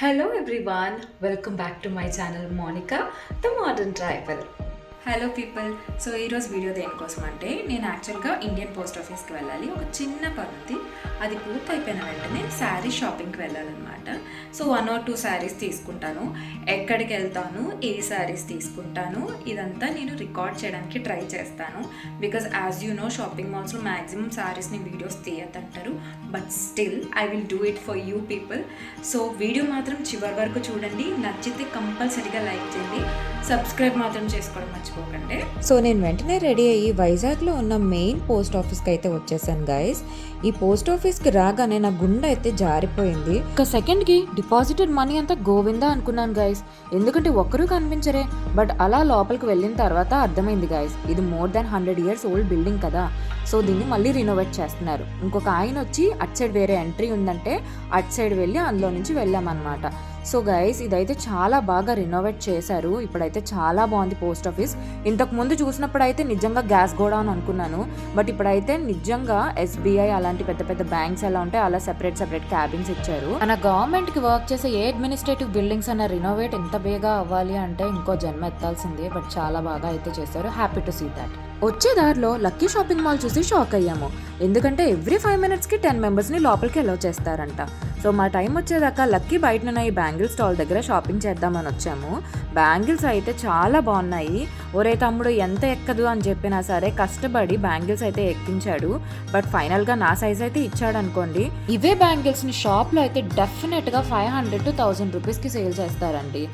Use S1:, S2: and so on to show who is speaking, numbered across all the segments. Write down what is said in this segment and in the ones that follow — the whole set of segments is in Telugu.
S1: Hello everyone, welcome back to my channel Monica, the Modern Travel.
S2: Hello people. So ఈరోజు వీడియో దేనికోసం అంటే నేను యాక్చువల్గా ఇండియన్ పోస్ట్ ఆఫీస్కి వెళ్ళాలి. ఒక చిన్న పని ఉంది. అది పూర్తి అయిపోయిన వెంటనే శారీ షాపింగ్కి వెళ్ళాలన్నమాట. సో 1 or 2 శారీస్ తీసుకుంటాను. ఎక్కడికి వెళ్తాను, ఏ శారీస్ తీసుకుంటాను, ఇదంతా నేను రికార్డ్ చేయడానికి ట్రై చేస్తాను. Because as you know shopping మాల్స్లో మ్యాక్సిమం శారీస్ని వీడియోస్ తీయద్దంటారు. But still I will do it for you people. So video మాత్రం చివరి వరకు చూడండి. నచ్చితే కంపల్సరీగా లైక్ చేయండి. సబ్స్క్రైబ్ మాత్రం చేసుకోవడం మర్చిపోకండి.
S3: సో నేను వెంటనే రెడీ అయ్యి వైజాగ్లో ఉన్న మెయిన్ పోస్ట్ ఆఫీస్కి అయితే వచ్చేసాను గైస్. ఈ పోస్ట్ ఆఫీస్కి రాగానే నా గుండె అయితే జారిపోయింది. ఒక సెకండ్కి డిపాజిటెడ్ మనీ అంతా గోవిందా అనుకున్నాను గైస్. ఎందుకంటే ఒక్కరూ కనిపించరే. బట్ అలా లోపలికి వెళ్ళిన తర్వాత అర్థమైంది గైస్, ఇది more than 100 years old building కదా. సో దీన్ని మళ్ళీ రినోవేట్ చేస్తున్నారు. ఇంకొక ఆయన వచ్చి అటు సైడ్ వేరే ఎంట్రీ ఉందంటే అటు సైడ్ వెళ్ళి అందులో నుంచి వెళ్ళామన్నమాట. సో గైస్ ఇదైతే చాలా బాగా రినోవేట్ చేశారు. ఇప్పుడైతే చాలా బాగుంది పోస్ట్ ఆఫీస్. ఇంతకు ముందు చూసినప్పుడు అయితే నిజంగా గ్యాస్ గోడౌన్ అనుకున్నాను. బట్ ఇప్పుడైతే నిజంగా SBI అలాంటి పెద్ద పెద్ద బ్యాంక్స్ ఎలా ఉంటాయి అలా సెపరేట్ క్యాబిన్స్ ఇచ్చారు. మన గవర్నమెంట్ కి వర్క్ చేసే ఏ అడ్మినిస్ట్రేటివ్ బిల్డింగ్స్ అన్న రినోవేట్ ఎంత బేగా అవ్వాలి అంటే ఇంకో జన్మ ఎత్తాల్సిందే. బట్ చాలా బాగా అయితే చేశారు. Happy to see that. వచ్చే దారిలో లక్కీ షాపింగ్ మాల్ చూసి షాక్ అయ్యాము. ఎందుకంటే ఎవ్రీ 5 minutesకి 10 members లోపలికి అలౌ చేస్తారంట. సో మా టైం వచ్చేదాకా లక్కీ బయటనున్న ఈ బ్యాంగిల్ స్టాల్ దగ్గర షాపింగ్ చేద్దామని వచ్చాము. బ్యాంగిల్స్ అయితే చాలా బాగున్నాయి. ఒరే తమ్ముడు ఎంత ఎక్కదు అని చెప్పినా సరే కష్టపడి బ్యాంగిల్స్ అయితే ఎక్కించాడు. బట్ ఫైనల్గా నా సైజ్ అయితే ఇచ్చాడు అనుకోండి. ఇవే బ్యాంగిల్స్ని షాప్లో అయితే డెఫినెట్గా 500 to 1000 రూపీస్కి సేల్ చేస్తారండి.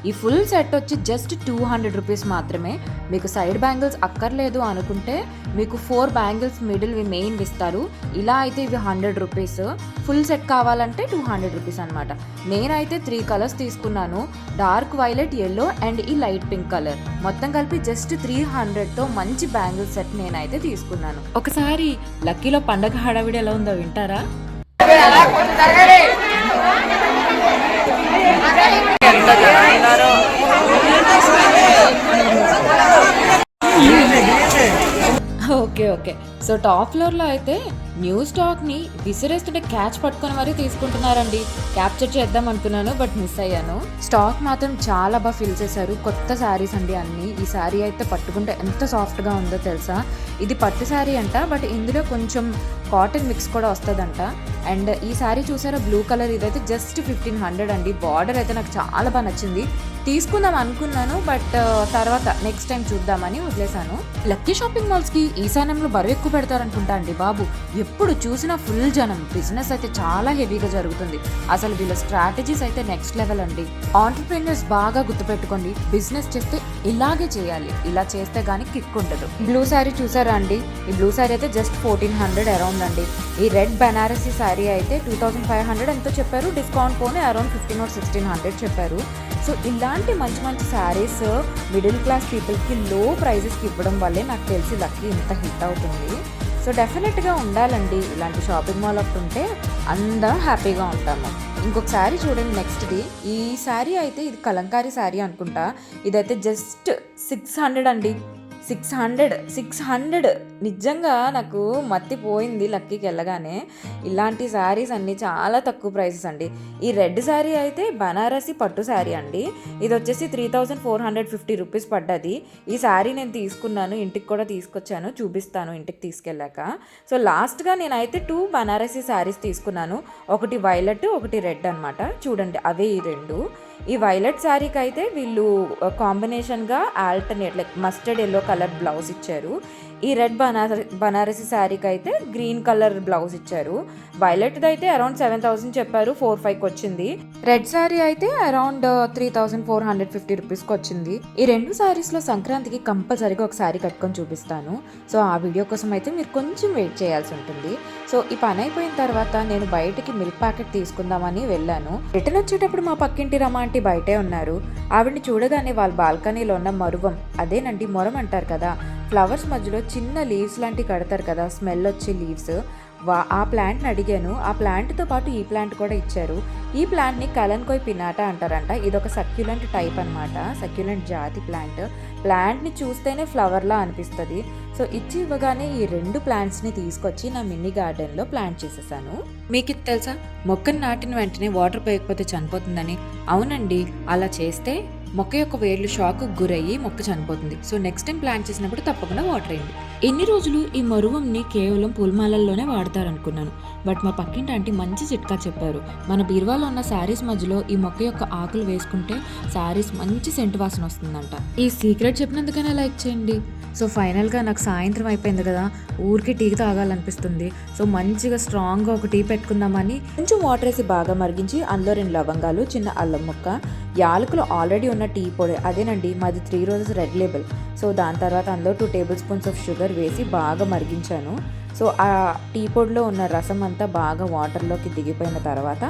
S3: ఈ ఫుల్ సెట్ వచ్చి జస్ట్ 200 రూపీస్ మాత్రమే. మీకు సైడ్ బ్యాంగిల్స్ అక్కర్లేదు అనుకుంటే మీకు 4 బ్యాంగిల్స్ మిడిల్ మెయిన్ ఇస్తారు. ఇలా అయితే ఇవి 100 రూపీస్. ఫుల్ సెట్ కావాలంటే 200 రూపీస్ అనమాట. నేనైతే 3 కలర్స్ తీసుకున్నాను. డార్క్ వైలెట్, ఎల్లో అండ్ ఈ లైట్ పింక్ కలర్. మొత్తం కలిపి జస్ట్ 300తో మంచి బ్యాంగిల్ సెట్ నేనైతే తీసుకున్నాను. ఒకసారి లక్కీలో పండగ హడావిడి ఎలా ఉందో వింటారా? ఓకే. సో టాప్ ఫ్లోర్లో అయితే న్యూ స్టాక్ని విసిరేస్తుంటే క్యాచ్ పట్టుకొని మరీ తీసుకుంటున్నారండి. క్యాప్చర్ చేద్దాం అనుకున్నాను బట్ మిస్ అయ్యాను. స్టాక్ మాత్రం చాలా బాగా ఫిల్ చేశారు. కొత్త శారీస్ అండి అన్నీ. ఈ శారీ అయితే పట్టుకుంటే ఎంత సాఫ్ట్గా ఉందో తెలుసా. ఇది పట్టు శారీ అంట. బట్ ఇందులో కొంచెం కాటన్ మిక్స్ కూడా వస్తుందంట. అండ్ ఈ శారీ చూసారా బ్లూ కలర్, ఇదైతే జస్ట్ 1500 అండి. బార్డర్ అయితే నాకు చాలా బాగా నచ్చింది. తీసుకుందాం అనుకున్నాను బట్ తర్వాత నెక్స్ట్ టైం చూద్దామని వదిలేశాను. లక్కీ షాపింగ్ మాల్స్కి ఈశాన్యంలో బరువు ఎక్కువ పెడతారనుకుంటా అండి బాబు. ఎప్పుడు చూసినా ఫుల్ జనం. బిజినెస్ అయితే చాలా హెవీగా జరుగుతుంది. అసలు వీళ్ళ స్ట్రాటజీస్ అయితే నెక్స్ట్ లెవెల్ అండి. ఆంటర్‌ప్రెన్యూర్స్ బాగా గుర్తుపెట్టుకోండి, బిజినెస్ చేస్తే ఇలాగే చేయాలి. ఇలా చేస్తే గానీ కిక్ ఉండదు. బ్లూ శారీ చూసారా అండి? ఈ బ్లూ శారీ అయితే జస్ట్ 1400 అరౌండ్ అండి. ఈ రెడ్ బనారసీ శారీ అయితే 2500 ఎంతో చెప్పారు. డిస్కౌంట్ పోనీ అరౌండ్ 15 or 1600 చెప్పారు. సో ఇలాంటి మంచి మంచి శారీస్ మిడిల్ క్లాస్ పీపుల్కి లో ప్రైజెస్కి ఇవ్వడం వల్లే నాకు తెలిసి లక్కీ ఇంత హిట్ అవుతుంది. సో డెఫినెట్గా ఉండాలండి ఇలాంటి షాపింగ్ మాల్ ఒకటి ఉంటే అందరం హ్యాపీగా ఉంటాము. ఇంకొక శారీ చూడండి నెక్స్ట్ది. ఈ శారీ అయితే ఇది కలంకారీ శారీ అనుకుంటా. ఇదైతే జస్ట్ 600 అండి. 600 నిజంగా నాకు మత్తిపోయింది లక్కీకి వెళ్ళగానే. ఇలాంటి శారీస్ అన్నీ చాలా తక్కువ ప్రైసెస్ అండి. ఈ రెడ్ శారీ అయితే బనారసి పట్టు శారీ అండి. ఇది వచ్చేసి 3450 రూపీస్ పడ్డది. ఈ శారీ నేను తీసుకున్నాను, ఇంటికి కూడా తీసుకొచ్చాను, చూపిస్తాను ఇంటికి తీసుకెళ్ళాక. సో లాస్ట్గా నేనైతే 2 బనారసి శారీస్ తీసుకున్నాను. ఒకటి వైలెట్, ఒకటి రెడ్ అనమాట. చూడండి అవే ఈ 2. ఈ వైలెట్ శారీకి అయితే వీళ్ళు కాంబినేషన్గా alternate like mustard yellow colour blouse ఇచ్చారు. ఈ రెడ్ బనారసి శారీకి అయితే గ్రీన్ కలర్ బ్లౌజ్ ఇచ్చారు. వైలెట్ది అయితే అరౌండ్ 7000 చెప్పారు, 4500కి వచ్చింది. రెడ్ శారీ అయితే అరౌండ్ 3450 రూపీస్కి వచ్చింది. ఈ 2 శారీస్లో సంక్రాంతికి కంపల్సరీగా ఒక శారీ కట్టుకొని చూపిస్తాను. సో ఆ వీడియో కోసం అయితే మీరు కొంచెం వెయిట్ చేయాల్సి ఉంటుంది. సో ఈ పని అయిపోయిన తర్వాత నేను బయటికి మిల్క్ ప్యాకెట్ తీసుకుందామని వెళ్ళాను. రిటర్న్ వచ్చేటప్పుడు మా పక్కింటి రమ ఆంటీ బయటే ఉన్నారు. ఆవిడని చూడగానే వాళ్ళ బాల్కనీలో ఉన్న మరువం, అదేనండి మొరం అంటారు కదా, ఫ్లవర్స్ మధ్యలో చిన్న లీవ్స్ లాంటివి కడతారు కదా, స్మెల్ వచ్చే లీవ్స్, ఆ ప్లాంట్ని అడిగాను. ఆ ప్లాంట్తో పాటు ఈ ప్లాంట్ కూడా ఇచ్చారు. ఈ ప్లాంట్ని కలన్కోయ్ పినాటా అంటారంట. ఇదొక సక్యులెంట్ టైప్ అనమాట, సక్యులెంట్ జాతి ప్లాంట్ని చూస్తేనే ఫ్లవర్లా అనిపిస్తుంది. సో ఇచ్చి ఇవ్వగానే ఈ 2 ప్లాంట్స్ని తీసుకొచ్చి నా మినీ గార్డెన్లో ప్లాంట్ చేసేసాను. మీకు ఇది తెలుసా, మొక్కను నాటిన వెంటనే వాటర్ పోయకపోతే చనిపోతుందని? అవునండి, అలా చేస్తే మొక్క యొక్క వేర్లు షాక్ గురయ్యి మొక్క చనిపోతుంది. సో నెక్స్ట్ టైం ప్లాంట్ చేసినప్పుడు తప్పకుండా వాటర్ వేయండి. ఎన్ని రోజులు ఈ మరువంని కేవలం పూలమాలల్లోనే వాడతారనుకున్నాను. బట్ మా పక్కింటి ఆంటీ మంచి చిట్కా చెప్పారు. మన బీరువాలో ఉన్న శారీస్ మధ్యలో ఈ మొక్క యొక్క ఆకులు వేసుకుంటే శారీస్ మంచి సెంటు వాసన వస్తుందంట. ఈ సీక్రెట్ చెప్పినందుకైనా లైక్ చేయండి. సో ఫైనల్గా నాకు సాయంత్రం అయిపోయింది కదా, ఊరికి టీ తాగాలనిపిస్తుంది. సో మంచిగా స్ట్రాంగ్గా ఒక టీ పెట్టుకుందామని కొంచెం వాటర్ వేసి బాగా మరిగించి అందులో 2 లవంగాలు, చిన్న అల్లం ముక్క, యాలకులు ఆల్రెడీ ఉన్న టీ పొడి, అదేనండి మాది 3 రోజెస్ రెడ్ లేబుల్. సో దాని తర్వాత అందులో 2 టేబుల్ స్పూన్స్ ఆఫ్ షుగర్ వేసి బాగా మరిగించాను. సో ఆ టీ పొడిలో ఉన్న రసం అంతా బాగా వాటర్లోకి దిగిపోయిన తర్వాత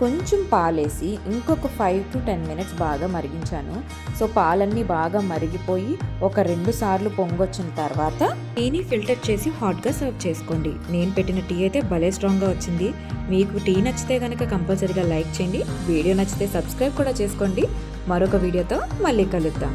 S3: కొంచెం పాలేసి ఇంకొక 5 to 10 minutes బాగా మరిగించాను. సో పాలన్నీ బాగా మరిగిపోయి ఒక 2 సార్లు పొంగొచ్చిన తర్వాత టీని ఫిల్టర్ చేసి హాట్గా సర్వ్ చేసుకోండి. నేను పెట్టిన టీ అయితే భలే స్ట్రాంగ్గా వచ్చింది. మీకు టీ నచ్చితే కనుక కంపల్సరీగా లైక్ చేయండి. వీడియో నచ్చితే సబ్స్క్రైబ్ కూడా చేసుకోండి. మరొక వీడియోతో మళ్ళీ కలుద్దాం.